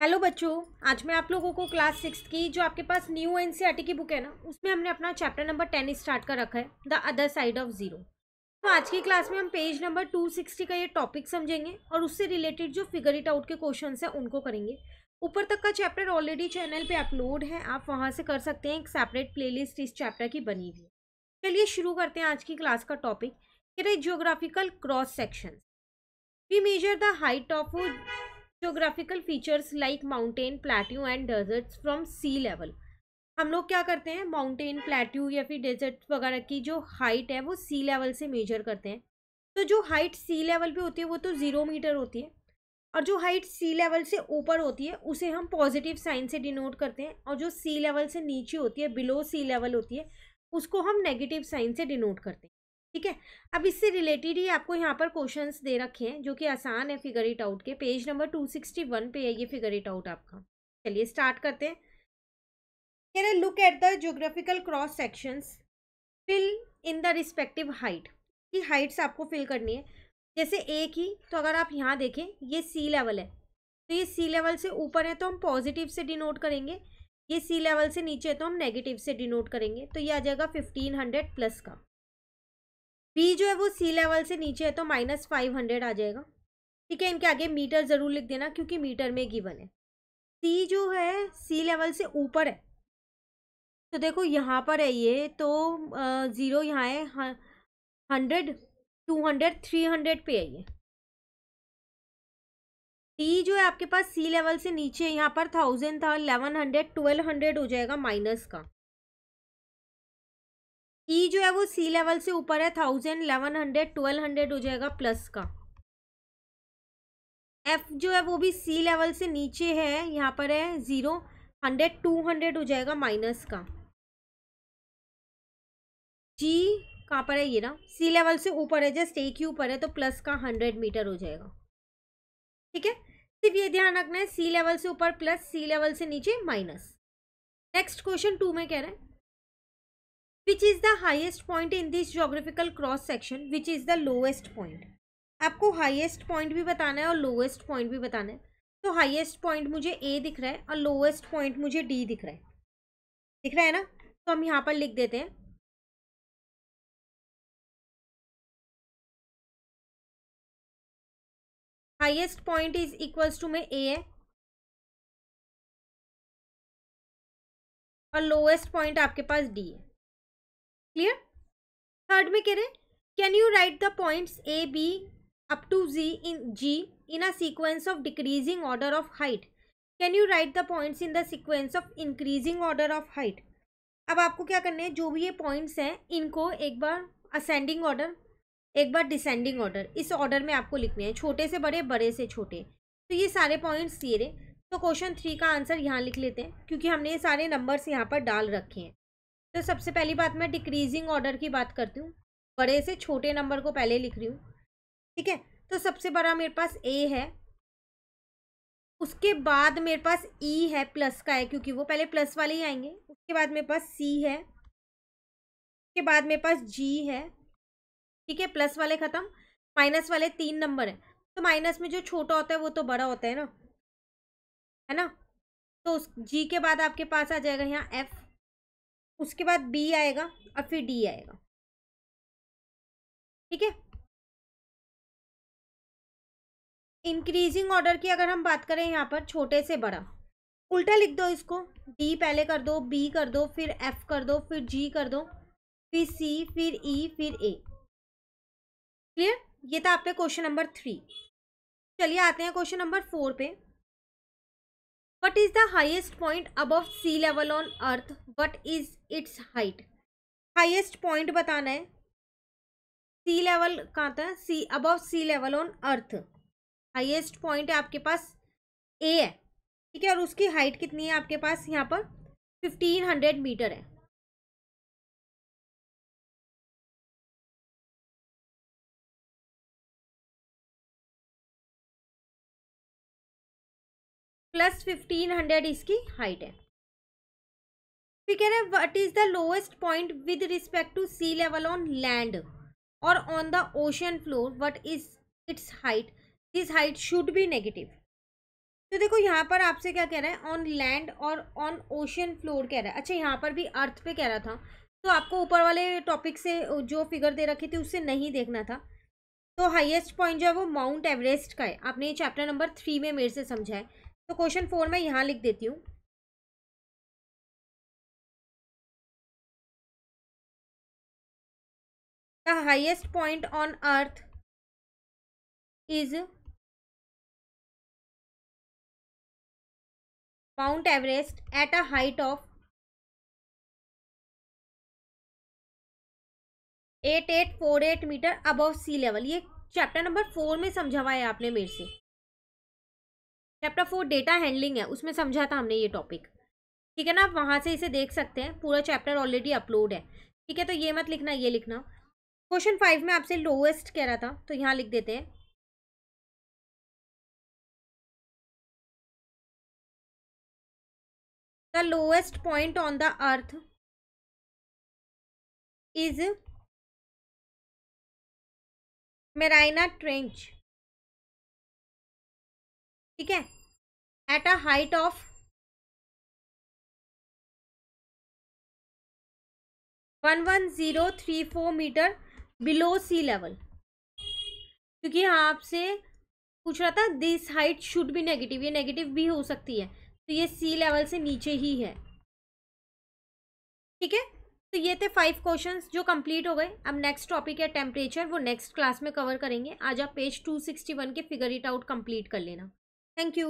Hello बच्चों। आज मैं आप लोगों को क्लास 6 की जो आपके पास न्यू एनसीईआरटी की बुक है ना, उसमें हमने अपना चैप्टर नंबर 10 स्टार्ट कर रखा है, the other side of zero. तो आज की क्लास में हम पेज नंबर 260 का ये टॉपिक समझेंगे और उससे रिलेटेड जो फिगर इट आउट के क्वेश्चंस हैं उनको करेंगे। ऊपर तक का चैप्टर ऑलरेडी चैनल पे अपलोड है, आप वहाँ से कर सकते हैं। एक सेपरेट प्लेलिस्ट इस चैप्टर की बनी हुई है। चलिए शुरू करते हैं आज की क्लास का topic. Geographical cross section. We measure the height of geographical features like mountain, plateau and deserts from sea level. हम लोग क्या करते हैं, माउंटेन, प्लेट्यू या फिर डेजर्ट वगैरह की जो हाइट है वो सी लेवल से मेजर करते हैं। तो जो हाइट सी लेवल पे होती है वो तो 0 मीटर होती है, और जो हाइट सी लेवल से ऊपर होती है उसे हम पॉजिटिव साइन से डिनोट करते हैं, और जो सी लेवल से नीचे होती है, बिलो सी लेवल होती है, उसको हम नेगेटिव साइन से डिनोट करते हैं। ठीक है। अब इससे रिलेटेड ही आपको यहाँ पर क्वेश्चंस दे रखे हैं जो कि आसान है फिगर इट आउट के। पेज नंबर 261 पे है ये फिगर इट आउट आपका। चलिए स्टार्ट करते हैं। कह रहे look at the geographical cross sections, fill in the respective height. की हाइट्स आपको फिल करनी है। जैसे एक ही, तो अगर आप यहाँ देखें ये सी लेवल है, तो ये सी लेवल से ऊपर है तो हम पॉजिटिव से डिनोट करेंगे, ये सी लेवल से नीचे है तो हम नेगेटिव से डिनोट करेंगे। तो ये आ जाएगा 1500 प्लस का। बी जो है वो सी लेवल से नीचे है तो -500 आ जाएगा। ठीक है, इनके आगे मीटर ज़रूर लिख देना क्योंकि मीटर में गिवन है। सी जो है सी लेवल से ऊपर है, तो देखो यहाँ पर है ये, तो 0 यहाँ है, 100, 200, 300 पे है ये। डी जो है आपके पास सी लेवल से नीचे, यहाँ पर 1000 था, 1100, 1200 हो जाएगा माइनस का। ई जो है वो सी लेवल से ऊपर है, 1000, 1100, 1200 हो जाएगा प्लस का। एफ जो है वो भी सी लेवल से नीचे है, यहाँ पर है 0, 100, 200 हो जाएगा माइनस का। जी कहाँ पर है, ये ना सी लेवल से ऊपर है, जस्ट एक ही ऊपर है, तो प्लस का 100 मीटर हो जाएगा। ठीक है, सिर्फ ये ध्यान रखना है, सी लेवल से ऊपर प्लस, सी लेवल से नीचे माइनस। नेक्स्ट क्वेश्चन 2 में कह रहे हैं which is the highest point in this geographical cross section, which is the lowest point. आपको हाईएस्ट पॉइंट भी बताना है और लोएस्ट पॉइंट भी बताना है। तो हाईएस्ट पॉइंट मुझे ए दिख रहा है और लोएस्ट पॉइंट मुझे डी दिख रहा है। दिख रहा है ना, तो हम यहाँ पर लिख देते हैं highest point is equals to में ए है और लोएस्ट पॉइंट आपके पास डी है। क्लियर। थर्ड में कह रहे हैं can you write the points A B up to G in a sequence of decreasing order of height. Can you write the points in the sequence of increasing order of height. अब आपको क्या करना है, जो भी ये points हैं इनको एक बार असेंडिंग ऑर्डर, एक बार डिसेंडिंग ऑर्डर, इस ऑर्डर में आपको लिखने हैं, छोटे से बड़े, बड़े से छोटे। तो ये सारे पॉइंट्स ये रहे। तो क्वेश्चन 3 का आंसर यहाँ लिख लेते हैं क्योंकि हमने ये सारे नंबर्स यहाँ पर डाल रखे हैं। तो सबसे पहली बात मैं डिक्रीजिंग ऑर्डर की बात करती हूँ, बड़े से छोटे नंबर को पहले लिख रही हूँ। ठीक है, तो सबसे बड़ा मेरे पास ए है, उसके बाद मेरे पास ई है, प्लस का है क्योंकि वो पहले प्लस वाले ही आएंगे। उसके बाद मेरे पास सी है, उसके बाद मेरे पास जी है। ठीक है, प्लस वाले खत्म, माइनस वाले 3 नंबर है। तो माइनस में जो छोटा होता है वो तो बड़ा होता है ना। तो उस जी के बाद आपके पास आ जाएगा यहाँ एफ, उसके बाद बी आएगा और फिर डी आएगा। ठीक है, इंक्रीजिंग ऑर्डर की अगर हम बात करें यहाँ पर छोटे से बड़ा, उल्टा लिख दो इसको, डी पहले कर दो, बी कर दो, फिर एफ कर दो, फिर जी कर दो, फिर सी, फिर ई, फिर ए। क्लियर। ये था आपके क्वेश्चन नंबर 3। चलिए आते हैं क्वेश्चन नंबर 4 पे। What is the highest point above sea level on earth, what is its height. Highest point बताना है, सी लेवल कहाँ था, sea above sea level on earth. Highest point है आपके पास ए है। ठीक है, और उसकी हाइट कितनी है आपके पास यहाँ पर 1500 मीटर है। प्लस 1500 इसकी हाइट है। फिर कह रहे हैं what is the lowest point with respect to sea level on land और on the ocean floor, what is its height, this height should be negative. तो देखो यहाँ पर आपसे क्या कह रहा है, ऑन लैंड और ऑन ओशन फ्लोर कह रहा है। अच्छा, यहाँ पर भी अर्थ पे कह रहा था, तो आपको ऊपर वाले टॉपिक से जो फिगर दे रखी थी उससे नहीं देखना था। तो हाईएस्ट पॉइंट जो है वो माउंट एवरेस्ट का है। आपने ये चैप्टर नंबर 3 में मेरे से समझा है। तो क्वेश्चन 4 में यहाँ लिख देती हूँ। The highest point on earth is Mount Everest at a height of 8848 metre above sea level. ये चैप्टर नंबर 4 में समझा हुआ है आपने मेरे से। चैप्टर 4 डेटा हैंडलिंग है, उसमें समझा था हमने ये टॉपिक। ठीक है ना, आप वहां से इसे देख सकते हैं, पूरा चैप्टर ऑलरेडी अपलोड है। ठीक है, तो ये मत लिखना, ये लिखना। क्वेश्चन 5 में आपसे लोएस्ट कह रहा था, तो यहाँ लिख देते हैं। The lowest point on the earth is Mariana trench. ठीक है, at a height of 11034 metre below sea level. क्योंकि यहाँ आपसे पूछ रहा था this height should be negative, ये नेगेटिव भी हो सकती है, तो ये सी लेवल से नीचे ही है। ठीक है, तो ये थे 5 क्वेश्चंस जो कंप्लीट हो गए। अब नेक्स्ट टॉपिक है टेम्परेचर, वो नेक्स्ट क्लास में कवर करेंगे। आज आप पेज 261 के फिगर इट आउट कंप्लीट कर लेना। Thank you.